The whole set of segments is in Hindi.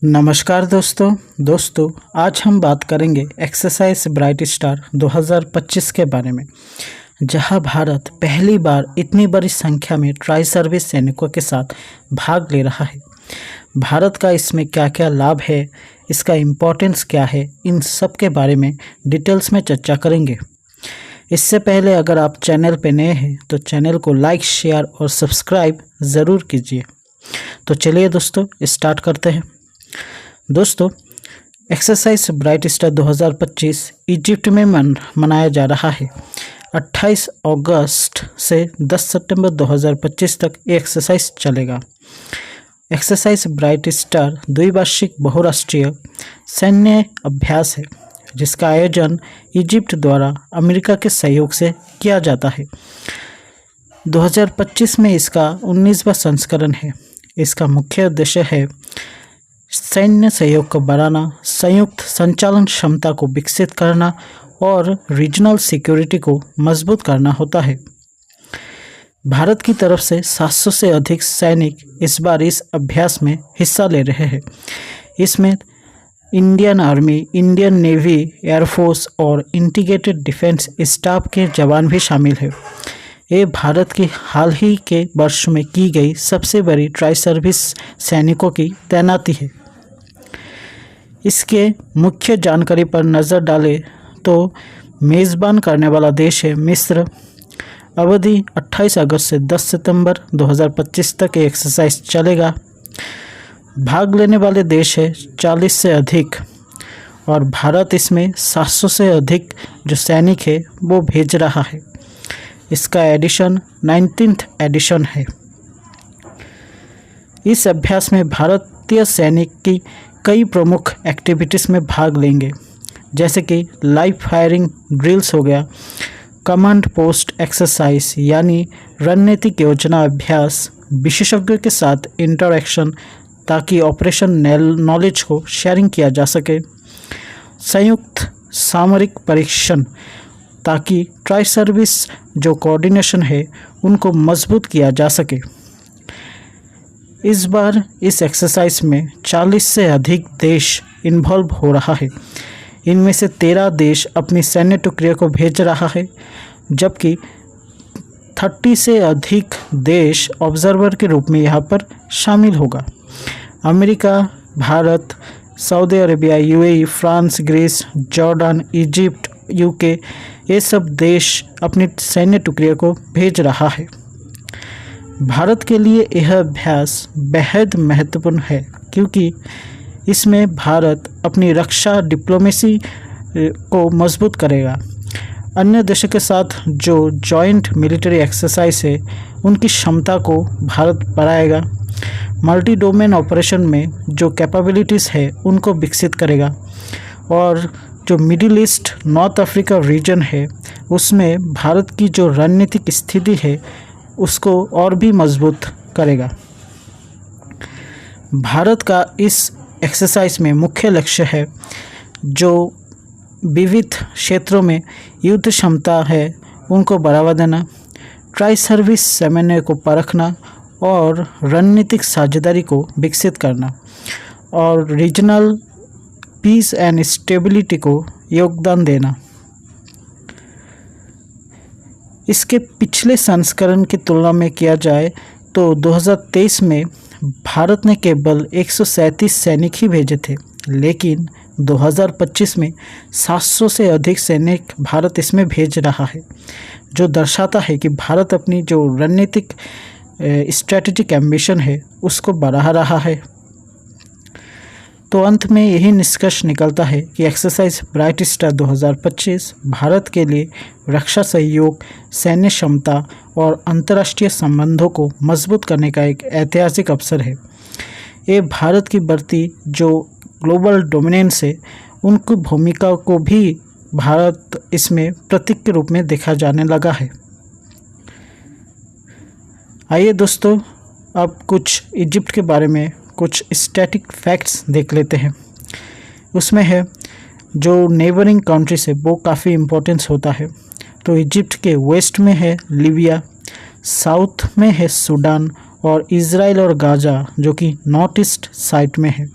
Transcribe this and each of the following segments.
नमस्कार दोस्तों आज हम बात करेंगे एक्सरसाइज ब्राइट स्टार 2025 के बारे में, जहां भारत पहली बार इतनी बड़ी संख्या में ट्राई सर्विस सैनिकों के साथ भाग ले रहा है। भारत का इसमें क्या क्या लाभ है, इसका इम्पोर्टेंस क्या है, इन सब के बारे में डिटेल्स में चर्चा करेंगे। इससे पहले अगर आप चैनल पे नए हैं तो चैनल को लाइक, शेयर और सब्सक्राइब ज़रूर कीजिए। तो चलिए दोस्तों स्टार्ट करते हैं। दोस्तों, एक्सरसाइज ब्राइट स्टार 2025 इजिप्ट में मनाया जा रहा है। 28 अगस्त से 10 सितंबर 2025 तक ये एक्सरसाइज चलेगा। एक्सरसाइज ब्राइट स्टार द्विवार्षिक बहुराष्ट्रीय सैन्य अभ्यास है, जिसका आयोजन इजिप्ट द्वारा अमेरिका के सहयोग से किया जाता है। 2025 में इसका 19वां संस्करण है। इसका मुख्य उद्देश्य है सैन्य सहयोग को बढ़ाना, संयुक्त संचालन क्षमता को विकसित करना और रीजनल सिक्योरिटी को मजबूत करना होता है। भारत की तरफ से 700 से अधिक सैनिक इस बार इस अभ्यास में हिस्सा ले रहे हैं। इसमें Indian army, Indian navy, air force और इंटीग्रेटेड डिफेंस स्टाफ के जवान भी शामिल हैं। ये भारत की हाल ही के वर्ष में की गई सबसे बड़ी ट्राई सर्विस सैनिकों की तैनाती है। इसके मुख्य जानकारी पर नज़र डालें तो मेज़बान करने वाला देश है मिस्र। अवधि 28 अगस्त से 10 सितंबर 2025 तक ये एक्सरसाइज चलेगा। भाग लेने वाले देश है 40 से अधिक और भारत इसमें 700 से अधिक जो सैनिक है वो भेज रहा है। इसका एडिशन 19th एडिशन है। इस अभ्यास में भारतीय सैनिक की कई प्रमुख एक्टिविटीज़ में भाग लेंगे, जैसे कि लाइव फायरिंग ड्रिल्स हो गया, कमांड पोस्ट एक्सरसाइज यानी रणनीतिक योजना अभ्यास, विशेषज्ञों के साथ इंटरैक्शन ताकि ऑपरेशन नॉलेज को शेयरिंग किया जा सके, संयुक्त सामरिक परीक्षण ताकि ट्राई सर्विस जो कोऑर्डिनेशन है उनको मजबूत किया जा सके। इस बार इस एक्सरसाइज में 40 से अधिक देश इन्वॉल्व हो रहा है। इनमें से 13 देश अपनी सैन्य टुकड़ियों को भेज रहा है, जबकि 30 से अधिक देश ऑब्जर्वर के रूप में यहाँ पर शामिल होगा। America, Bharat, Saudi Arabia, UAE, France, Greece, Jordan, Egypt, UK, ये सब देश अपनी सैन्य टुकड़ियों को भेज रहा है। भारत के लिए यह अभ्यास बेहद महत्वपूर्ण है, क्योंकि इसमें भारत अपनी रक्षा डिप्लोमेसी को मजबूत करेगा। अन्य देशों के साथ जो जॉइंट मिलिट्री एक्सरसाइज है उनकी क्षमता को भारत बढ़ाएगा। मल्टी डोमेन ऑपरेशन में जो कैपेबिलिटीज़ है उनको विकसित करेगा और जो middle east, north Africa reason है उसमें भारत की जो रणनीतिक स्थिति है उसको और भी मजबूत करेगा। भारत का इस एक्सरसाइज में मुख्य लक्ष्य है जो विविध क्षेत्रों में युद्ध क्षमता है उनको बढ़ावा देना, ट्राई सर्विस समन्वय को परखना और रणनीतिक साझेदारी को विकसित करना और रीजनल पीस एंड स्टेबिलिटी को योगदान देना। इसके पिछले संस्करण की तुलना में किया जाए तो 2023 में भारत ने केवल 137 सैनिक ही भेजे थे, लेकिन 2025 में 700 से अधिक सैनिक भारत इसमें भेज रहा है, जो दर्शाता है कि भारत अपनी जो रणनीतिक स्ट्रेटेजिक एम्बिशन है उसको बढ़ा रहा है। तो अंत में यही निष्कर्ष निकलता है कि एक्सरसाइज ब्राइट स्टार 2025 भारत के लिए रक्षा सहयोग, सैन्य क्षमता और अंतर्राष्ट्रीय संबंधों को मजबूत करने का एक ऐतिहासिक अवसर है। ये भारत की बढ़ती जो ग्लोबल डोमिनेंस है उनकी भूमिका को भी भारत इसमें प्रतीक के रूप में देखा जाने लगा है। आइए दोस्तों, अब कुछ इजिप्ट के बारे में कुछ स्टैटिक फैक्ट्स देख लेते हैं। उसमें है जो नेबरिंग कंट्रीज है वो काफ़ी इम्पोर्टेंस होता है। तो इजिप्ट के वेस्ट में है लीबिया, साउथ में है सूडान और इज़राइल और गाज़ा जो कि नॉर्थ ईस्ट साइड में है।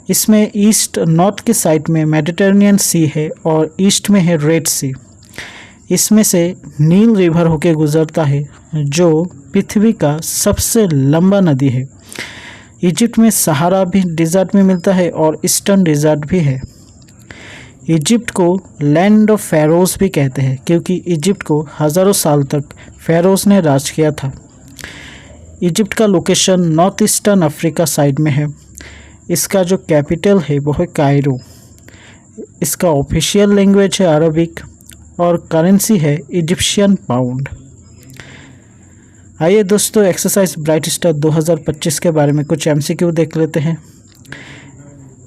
इसमें ईस्ट नॉर्थ की साइड में मेडिटेरेनियन सी है और ईस्ट में है रेड सी। इसमें से नील रिवर होके गुजरता है जो पृथ्वी का सबसे लंबा नदी है। इजिप्ट में सहारा भी डिज़र्ट में मिलता है और ईस्टर्न डिज़र्ट भी है। इजिप्ट को लैंड ऑफ फेरोज भी कहते हैं क्योंकि इजिप्ट को हज़ारों साल तक फेरोज ने राज किया था। इजिप्ट का location north eastern Africa side में है। इसका जो कैपिटल है वो है कायरो। इसका ऑफिशियल लैंग्वेज है अरबिक और करेंसी है इजिप्शियन पाउंड। आइए दोस्तों, एक्सरसाइज ब्राइट स्टार 2025 के बारे में कुछ एमसीक्यू देख लेते हैं।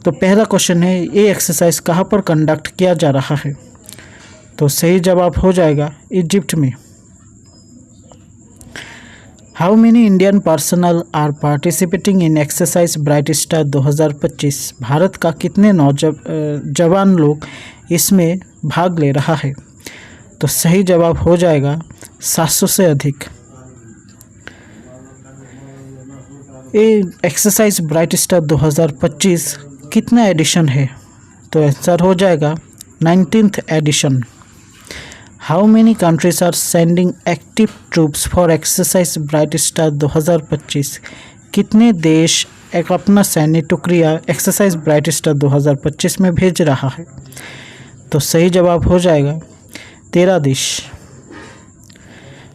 तो पहला क्वेश्चन है, ये एक्सरसाइज कहाँ पर कंडक्ट किया जा रहा है? तो सही जवाब हो जाएगा इजिप्ट में। How many Indian personal are participating in exercise bright star 2025? Bharat का कितने नौजवान लोग इसमें भाग ले रहा है? तो सही जवाब हो जाएगा 700 से अधिक। ये एक्सरसाइज ब्राइट स्टार 2025 कितना एडिशन है? तो आंसर हो जाएगा 19th edition. How many countries are sending active troops for exercise bright star 2025? कितने देश एक अपना सैन्य टुकड़ियाँ एक्सरसाइज ब्राइट स्टार 2025 में भेज रहा है? तो सही जवाब हो जाएगा 13 देश।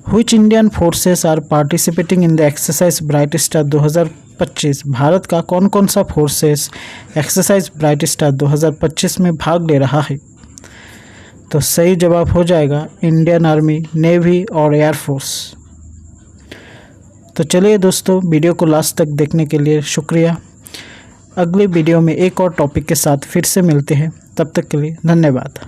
Which Indian forces are participating in the exercise bright star 2025? Bharat का कौन कौन सा फोर्सेस एक्सरसाइज ब्राइट स्टार 2025 में भाग ले रहा है? तो सही जवाब हो जाएगा इंडियन आर्मी, नेवी और एयरफोर्स। तो चलिए दोस्तों, वीडियो को लास्ट तक देखने के लिए शुक्रिया। अगले वीडियो में एक और टॉपिक के साथ फिर से मिलते हैं। तब तक के लिए धन्यवाद।